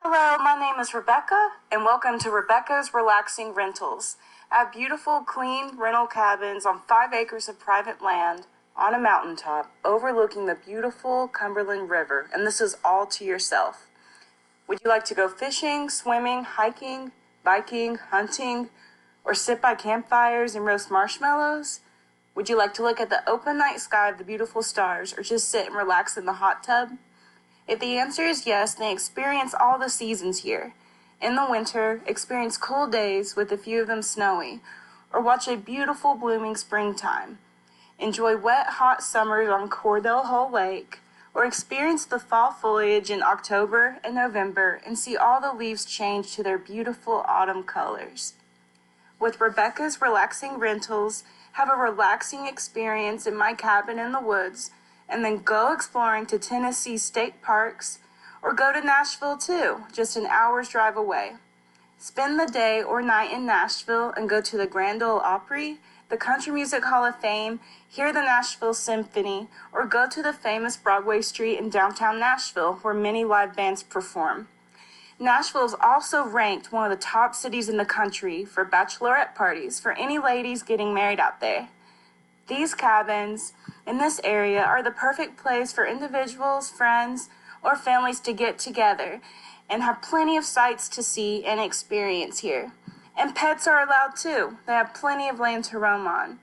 Hello, my name is Rebecca, and welcome to Rebecca's Relaxing Rentals. I have beautiful, clean rental cabins on 5 acres of private land on a mountaintop overlooking the beautiful Cumberland River, and this is all to yourself. Would you like to go fishing, swimming, hiking, biking, hunting, or sit by campfires and roast marshmallows? Would you like to look at the open night sky of the beautiful stars, or just sit and relax in the hot tub? If the answer is yes, then experience all the seasons here. In the winter, experience cool days with a few of them snowy, or watch a beautiful blooming springtime. Enjoy wet, hot summers on Cordell Hull Lake, or experience the fall foliage in October and November and see all the leaves change to their beautiful autumn colors. With Rebecca's Relaxing Rentals, have a relaxing experience in my cabin in the woods, and then go exploring to Tennessee state parks, or go to Nashville too, just an hour's drive away. Spend the day or night in Nashville and go to the Grand Ole Opry, the Country Music Hall of Fame, hear the Nashville Symphony, or go to the famous Broadway Street in downtown Nashville, where many live bands perform. Nashville is also ranked one of the top cities in the country for bachelorette parties for any ladies getting married out there. These cabins in this area are the perfect place for individuals, friends, or families to get together and have plenty of sights to see and experience here. And pets are allowed too. They have plenty of land to roam on.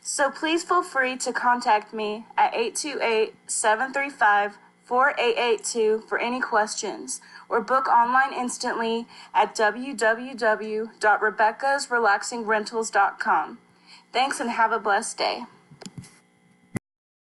So please feel free to contact me at 828-735-4882 for any questions, or book online instantly at www.rebeccasrelaxingrentals.com. Thanks and have a blessed day.